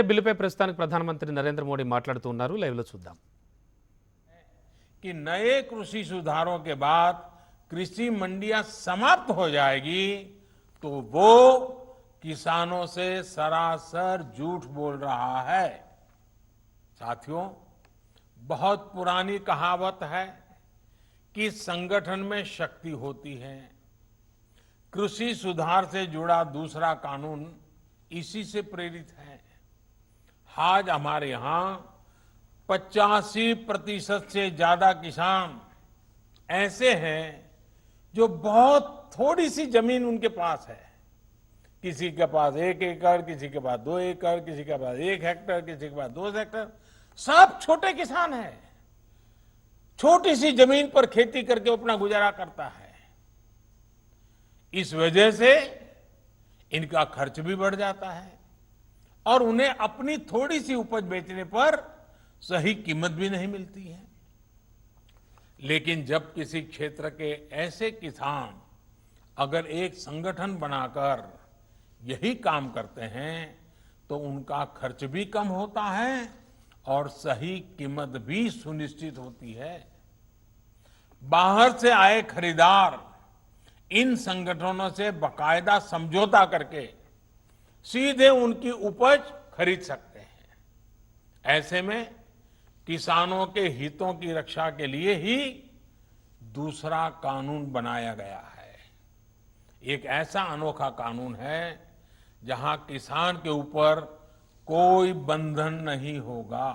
బిల్లుపై ప్రస్తుతానికి ప్రధానమంత్రి నరేంద్ర మోడీ మాట్లాడుతూ ఉన్నారు. లైవ్ లో చూద్దాం. कि नए कृषि सुधारों के बाद कृषि मंडियां समाप्त हो जाएगी तो वो किसानों से सरासर झूठ बोल रहा है। साथियों, बहुत पुरानी कहावत है कि संगठन में शक्ति होती है। कृषि सुधार से जुड़ा दूसरा कानून इसी से प्रेरित है। आज हमारे यहां 85% से ज्यादा किसान ऐसे हैं जो बहुत थोड़ी सी जमीन उनके पास है। किसी के पास 1 एकड़, किसी के पास 2 एकड़, किसी के पास 1 हेक्टर, किसी के पास 2 हेक्टर, सब छोटे किसान हैं। छोटी सी जमीन पर खेती करके अपना गुजारा करता है। इस वजह से इनका खर्च भी बढ़ जाता है और उन्हें अपनी थोड़ी सी उपज बेचने पर सही कीमत भी नहीं मिलती है। लेकिन जब किसी क्षेत्र के ऐसे किसान अगर एक संगठन बनाकर यही काम करते हैं तो उनका खर्च भी कम होता है और सही कीमत भी सुनिश्चित होती है। बाहर से आए खरीदार इन संगठनों से बाकायदा समझौता करके सीधे उनकी उपज खरीद सकते हैं। ऐसे में किसानों के हितों की रक्षा के लिए ही दूसरा कानून बनाया गया है। एक ऐसा अनोखा कानून है जहां किसान के ऊपर कोई बंधन नहीं होगा।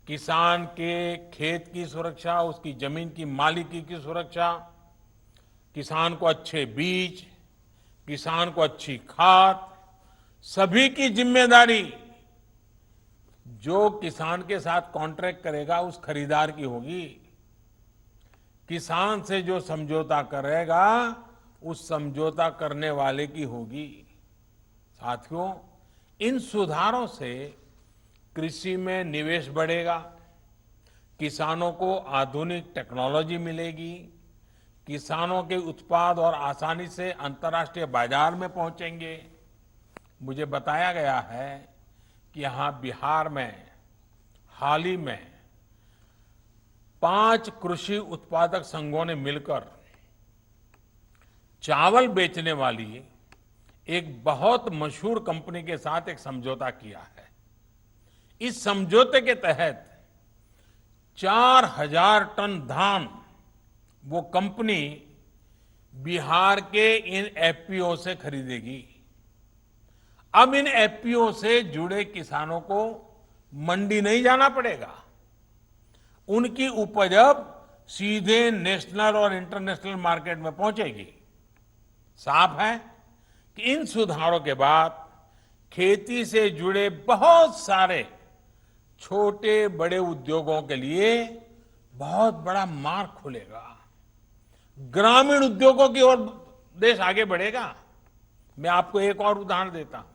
किसान के खेत की सुरक्षा, उसकी जमीन की मालिकी की सुरक्षा, किसान को अच्छे बीज, किसान को अच्छी खाद, सभी की जिम्मेदारी जो किसान के साथ कॉन्ट्रैक्ट करेगा उस खरीदार की होगी। किसान से जो समझौता करेगा उस समझौता करने वाले की होगी। साथियों, इन सुधारों से कृषि में निवेश बढ़ेगा, किसानों को आधुनिक टेक्नोलॉजी मिलेगी, किसानों के उत्पाद और आसानी से अंतर्राष्ट्रीय बाजार में पहुंचेंगे। मुझे बताया गया है कि यहां बिहार में हाल ही में 5 कृषि उत्पादक संघों ने मिलकर चावल बेचने वाली एक बहुत मशहूर कंपनी के साथ एक समझौता किया है। इस समझौते के तहत 4000 टन धान वो कंपनी बिहार के इन एफपीओ से खरीदेगी। अब इन एफपीओ से जुड़े किसानों को मंडी नहीं जाना पड़ेगा। उनकी उपज अब सीधे नेशनल और इंटरनेशनल मार्केट में पहुंचेगी। साफ है कि इन सुधारों के बाद खेती से जुड़े बहुत सारे छोटे बड़े उद्योगों के लिए बहुत बड़ा मार्ग खुलेगा। ग्रामीण उद्योगों की ओर देश आगे बढ़ेगा। मैं आपको एक और उदाहरण देता हूं।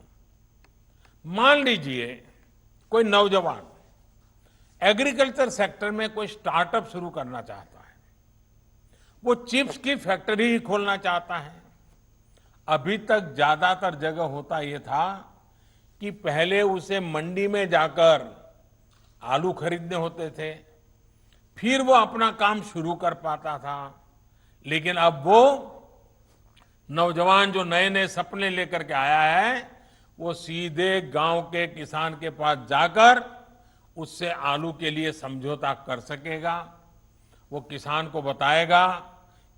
मान लीजिए कोई नौजवान एग्रीकल्चर सेक्टर में कोई स्टार्टअप शुरू करना चाहता है। वो चिप्स की फैक्ट्री ही खोलना चाहता है। अभी तक ज्यादातर जगह होता यह था कि पहले उसे मंडी में जाकर आलू खरीदने होते थे, फिर वो अपना काम शुरू कर पाता था। लेकिन अब वो नौजवान जो नए नए सपने लेकर के आया है, वो सीधे गांव के किसान के पास जाकर उससे आलू के लिए समझौता कर सकेगा। वो किसान को बताएगा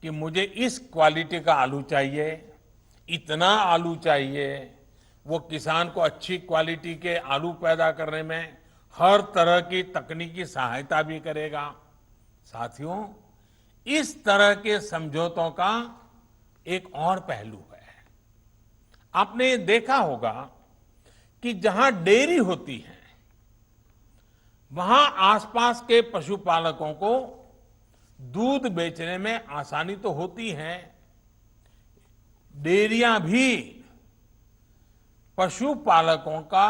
कि मुझे इस क्वालिटी का आलू चाहिए, इतना आलू चाहिए। वो किसान को अच्छी क्वालिटी के आलू पैदा करने में हर तरह की तकनीकी सहायता भी करेगा। साथियों, इस तरह के समझौतों का एक और पहलू है। आपने देखा होगा कि जहां डेयरी होती है वहां आसपास के पशुपालकों को दूध बेचने में आसानी तो होती है। डेयरियां भी पशुपालकों का,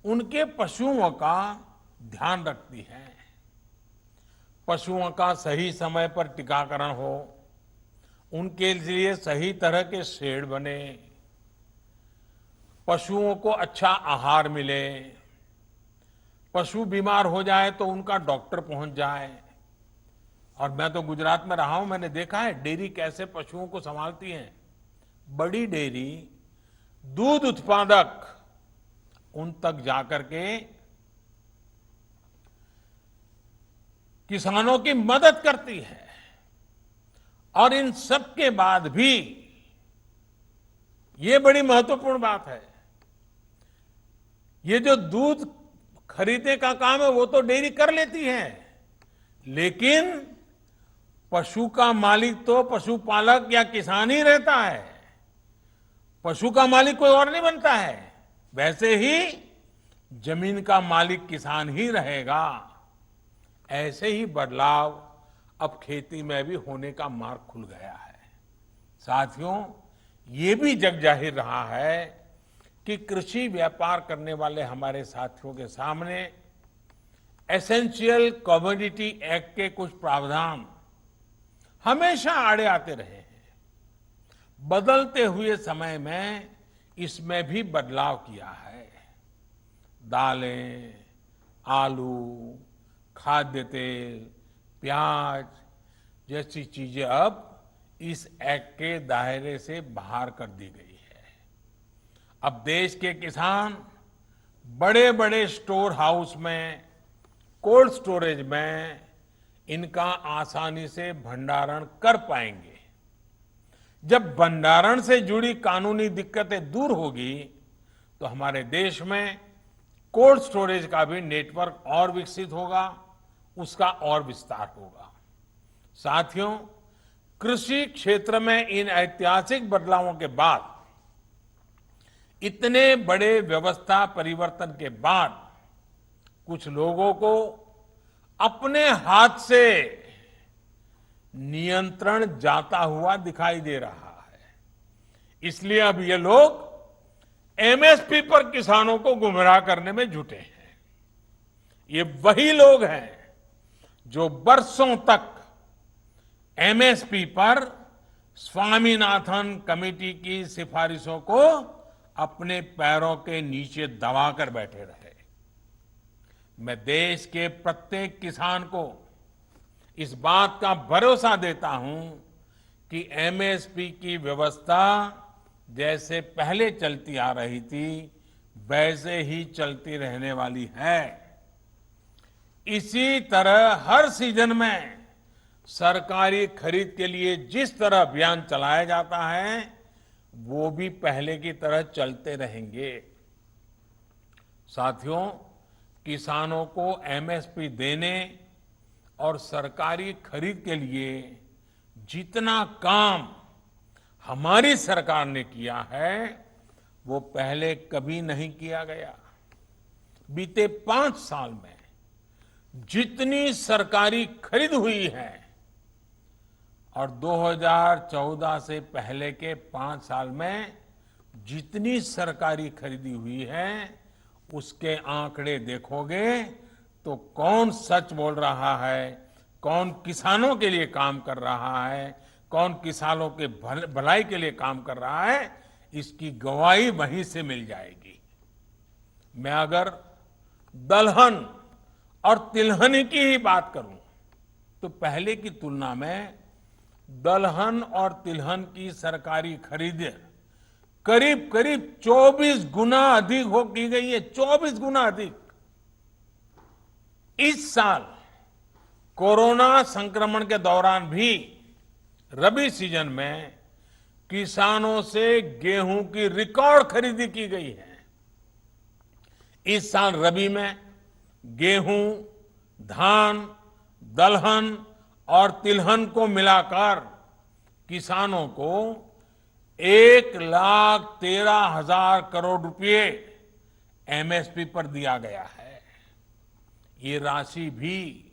उनके पशुओं का ध्यान रखती है। पशुओं का सही समय पर टीकाकरण हो, उनके लिए सही तरह के शेड बने, पशुओं को अच्छा आहार मिले, पशु बीमार हो जाए तो उनका डॉक्टर पहुंच जाए। और मैं तो गुजरात में रहा हूं, मैंने देखा है डेयरी कैसे पशुओं को संभालती है। बड़ी डेयरी दूध उत्पादक उन तक जाकर के किसानों की मदद करती है। और इन सब के बाद भी ये बड़ी महत्वपूर्ण बात है, ये जो दूध खरीदने का काम है वो तो डेयरी कर लेती है, लेकिन पशु का मालिक तो पशुपालक या किसान ही रहता है। पशु का मालिक कोई और नहीं बनता है। वैसे ही जमीन का मालिक किसान ही रहेगा। ऐसे ही बदलाव अब खेती में भी होने का मार्ग खुल गया है। साथियों, ये भी जग जाहिर रहा है कि कृषि व्यापार करने वाले हमारे साथियों के सामने एसेंशियल कमोडिटी एक्ट के कुछ प्रावधान हमेशा आड़े आते रहे हैं। बदलते हुए समय में इसमें भी बदलाव किया है। दालें, आलू, खाद्य तेल, प्याज जैसी चीजें अब इस एक्ट के दायरे से बाहर कर दी गई है। अब देश के किसान बड़े बड़े स्टोर हाउस में, कोल्ड स्टोरेज में इनका आसानी से भंडारण कर पाएंगे। जब भंडारण से जुड़ी कानूनी दिक्कतें दूर होगी तो हमारे देश में कोल्ड स्टोरेज का भी नेटवर्क और विकसित होगा, उसका और विस्तार होगा। साथियों, कृषि क्षेत्र में इन ऐतिहासिक बदलावों के बाद, इतने बड़े व्यवस्था परिवर्तन के बाद, कुछ लोगों को अपने हाथ से नियंत्रण जाता हुआ दिखाई दे रहा है। इसलिए अब ये लोग एमएसपी पर किसानों को गुमराह करने में जुटे हैं। ये वही लोग हैं जो बरसों तक एमएसपी पर स्वामीनाथन कमेटी की सिफारिशों को अपने पैरों के नीचे दबाकर बैठे रहे। मैं देश के प्रत्येक किसान को इस बात का भरोसा देता हूं कि एमएसपी की व्यवस्था जैसे पहले चलती आ रही थी वैसे ही चलती रहने वाली है। इसी तरह हर सीजन में सरकारी खरीद के लिए जिस तरह अभियान चलाया जाता है वो भी पहले की तरह चलते रहेंगे। साथियों, किसानों को एमएसपी देने और सरकारी खरीद के लिए जितना काम हमारी सरकार ने किया है वो पहले कभी नहीं किया गया। बीते 5 साल में जितनी सरकारी खरीद हुई है और 2014 से पहले के 5 साल में जितनी सरकारी खरीदी हुई है उसके आंकड़े देखोगे तो कौन सच बोल रहा है, कौन किसानों के लिए काम कर रहा है, कौन किसानों के भलाई के लिए काम कर रहा है, इसकी गवाही वहीं से मिल जाएगी। मैं अगर दलहन और तिलहन की ही बात करूं तो पहले की तुलना में दलहन और तिलहन की सरकारी खरीद करीब करीब 24 गुना अधिक हो की गई है। 24 गुना अधिक। इस साल कोरोना संक्रमण के दौरान भी रबी सीजन में किसानों से गेहूं की रिकॉर्ड खरीदी की गई है। इस साल रबी में गेहूं, धान, दलहन और तिलहन को मिलाकर किसानों को 1,13,000 करोड़ रुपए एमएसपी पर दिया गया है। ये राशि भी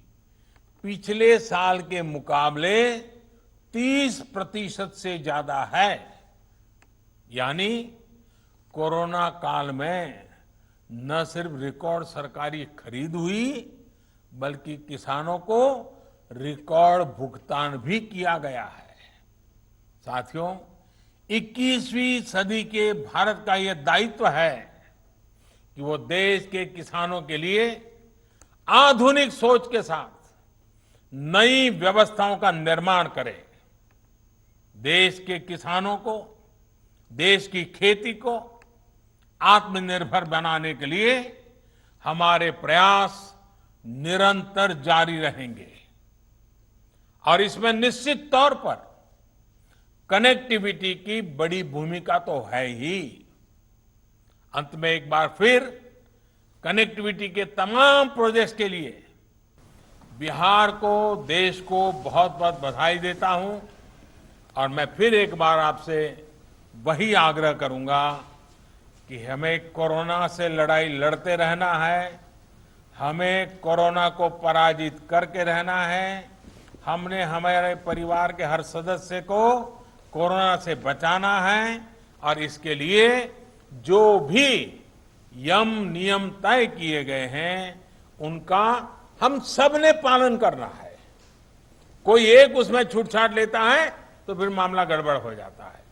पिछले साल के मुकाबले 30% से ज्यादा है। यानी कोरोना काल में न सिर्फ रिकॉर्ड सरकारी खरीद हुई बल्कि किसानों को रिकॉर्ड भुगतान भी किया गया है। साथियों, 21वीं सदी के भारत का यह दायित्व है कि वो देश के किसानों के लिए आधुनिक सोच के साथ नई व्यवस्थाओं का निर्माण करे। देश के किसानों को, देश की खेती को आत्मनिर्भर बनाने के लिए हमारे प्रयास निरंतर जारी रहेंगे और इसमें निश्चित तौर पर कनेक्टिविटी की बड़ी भूमिका तो है ही। अंत में एक बार फिर कनेक्टिविटी के तमाम प्रोजेक्ट्स के लिए बिहार को, देश को बहुत बहुत बधाई देता हूं और मैं फिर एक बार आपसे वही आग्रह करूंगा कि हमें कोरोना से लड़ाई लड़ते रहना है, हमें कोरोना को पराजित करके रहना है, हमने हमारे परिवार के हर सदस्य को कोरोना से बचाना है और इसके लिए जो भी यम नियम तय किए गए हैं उनका हम सब ने पालन करना है। कोई एक उसमें छूटछाट लेता है तो फिर मामला गड़बड़ हो जाता है।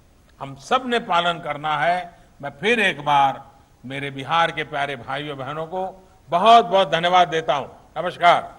हम सब ने पालन करना है। मैं फिर एक बार मेरे बिहार के प्यारे भाइयों बहनों को बहुत बहुत धन्यवाद देता हूं। नमस्कार।